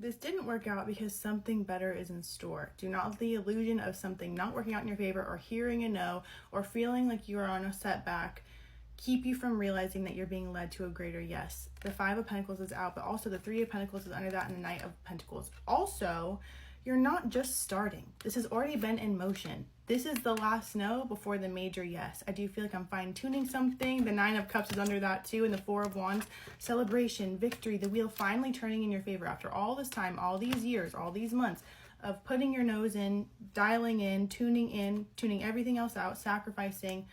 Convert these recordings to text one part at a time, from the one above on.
This didn't work out because something better is in store. Do not let the illusion of something not working out in your favor, or hearing a no, or feeling like you are on a setback, keep you from realizing that you're being led to a greater yes. The Five of Pentacles is out, but also the Three of Pentacles is under that, and the Knight of Pentacles. Also, you're not just starting. This has already been in motion. This is the last no before the major yes. I do feel like I'm fine-tuning something. The Nine of Cups is under that too, and the Four of Wands. Celebration, victory, the wheel finally turning in your favor after all this time, all these years, all these months of putting your nose in, dialing in, tuning everything else out, sacrificing,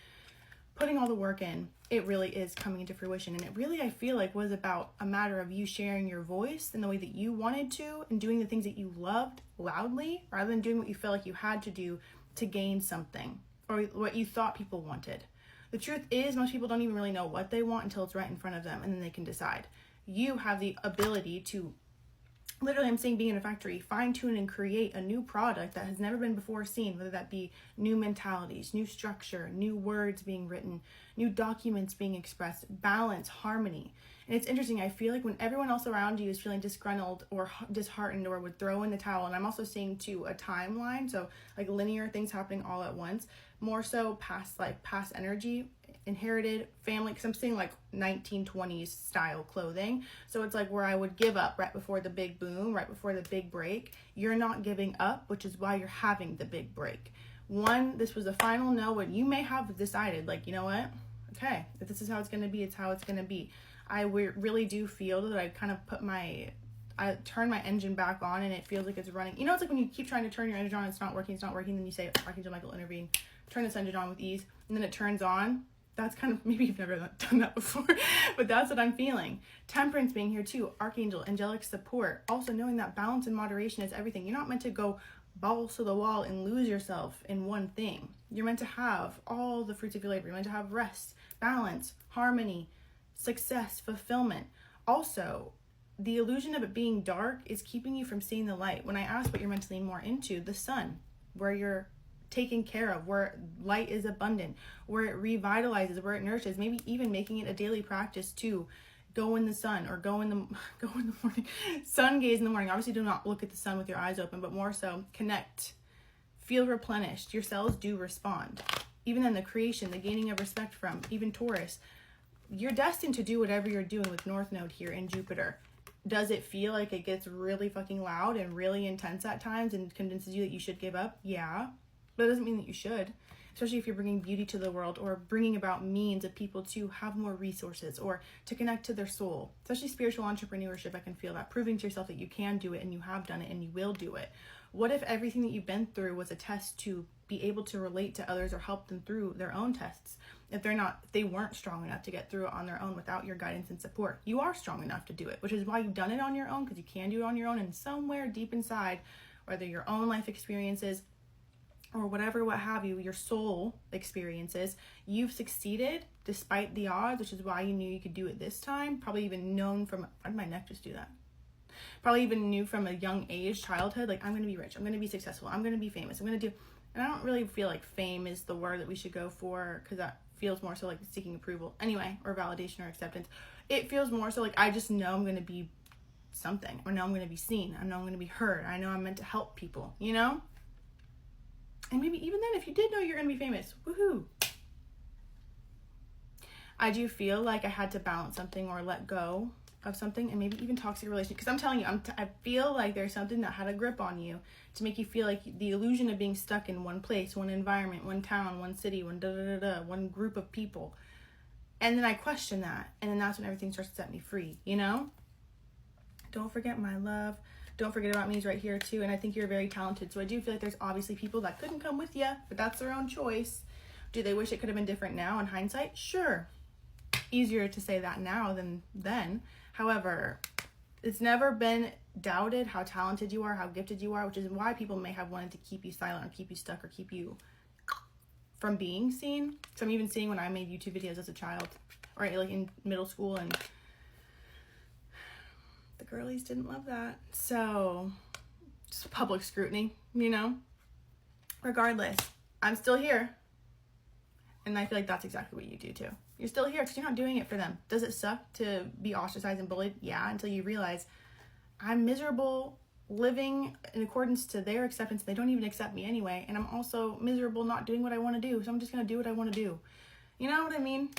putting all the work in. It really is coming into fruition. And it really, I feel like, was about a matter of you sharing your voice in the way that you wanted to, and doing the things that you loved loudly, rather than doing what you felt like you had to do to gain something, or what you thought people wanted. The truth is, most people don't even really know what they want until it's right in front of them, and then they can decide. You have the ability to, literally, I'm saying, being in a factory, fine-tune and create a new product that has never been before seen, whether that be new mentalities, new structure, new words being written, new documents being expressed, balance, harmony. And it's interesting, I feel like when everyone else around you is feeling disgruntled or disheartened or would throw in the towel, and I'm also seeing too a timeline, so like linear things happening all at once, more so past energy, inherited family, because I'm seeing like 1920s style clothing. So it's like where I would give up right before the big boom, right before the big break. You're not giving up, which is why you're having the big break. This was the final no, when you may have decided, like, you know what? Okay, if this is how it's going to be, it's how it's going to be. I really do feel that I kind of I turn my engine back on, and it feels like it's running. You know, it's like when you keep trying to turn your engine on, it's not working, then you say, Archangel Michael intervene, turn this engine on with ease, and then it turns on. That's kind of, maybe you've never done that before, but that's what I'm feeling. Temperance being here too, Archangel, angelic support. Also knowing that balance and moderation is everything. You're not meant to go balls to the wall and lose yourself in one thing. You're meant to have all the fruits of your labor. You're meant to have rest, balance, harmony, success, fulfillment. Also, the illusion of it being dark is keeping you from seeing the light. When I asked what you're meant to lean more into, the sun, where you're taken care of, where light is abundant, where it revitalizes, where it nourishes, maybe even making it a daily practice to go in the sun, or go in the morning, sun gaze in the morning. Obviously do not look at the sun with your eyes open, but more so connect, feel replenished. Your cells do respond. Even then, the creation, the gaining of respect from, even Taurus, you're destined to do whatever you're doing with North Node here in Jupiter. Does it feel like it gets really fucking loud and really intense at times and convinces you that you should give up? Yeah. But it doesn't mean that you should, especially if you're bringing beauty to the world, or bringing about means of people to have more resources, or to connect to their soul. Especially spiritual entrepreneurship, I can feel that. Proving to yourself that you can do it, and you have done it, and you will do it. What if everything that you've been through was a test to be able to relate to others, or help them through their own tests? If they weren't strong enough to get through it on their own without your guidance and support, you are strong enough to do it, which is why you've done it on your own, because you can do it on your own. And somewhere deep inside, whether your own life experiences or what have you, your soul experiences, you've succeeded despite the odds, which is why you knew you could do it this time. Probably even known from, why did my neck just do that? Probably even knew from a young age, childhood, like, I'm going to be rich, I'm going to be successful, I'm going to be famous, I'm going to do, and I don't really feel like fame is the word that we should go for, because that feels more so like seeking approval anyway, or validation or acceptance. It feels more so like, I just know I'm going to be something. I know I'm going to be seen. I know I'm going to be heard. I know I'm meant to help people, you know? And maybe even then, if you did know you're going to be famous, woohoo. I do feel like I had to balance something or let go of something, and maybe even toxic relationship. Because I'm telling you, I feel like there's something that had a grip on you to make you feel like the illusion of being stuck in one place, one environment, one town, one city, one group of people. And then I question that, and then that's when everything starts to set me free, you know? Don't forget my love. Don't forget about me is right here too, and I think you're very talented. So I do feel like there's obviously people that couldn't come with you, but that's their own choice. Do they wish it could have been different now in hindsight? Sure. Easier to say that now than then. However, it's never been doubted how talented you are, how gifted you are, which is why people may have wanted to keep you silent, or keep you stuck, or keep you from being seen. So I'm even seeing when I made YouTube videos as a child, or like in middle school, and the girlies didn't love that. So just public scrutiny, you know? Regardless, I'm still here. And I feel like that's exactly what you do too. You're still here because you're not doing it for them. Does it suck to be ostracized and bullied? Yeah, until you realize I'm miserable living in accordance to their acceptance. They don't even accept me anyway. And I'm also miserable not doing what I want to do. So I'm just going to do what I want to do. You know what I mean?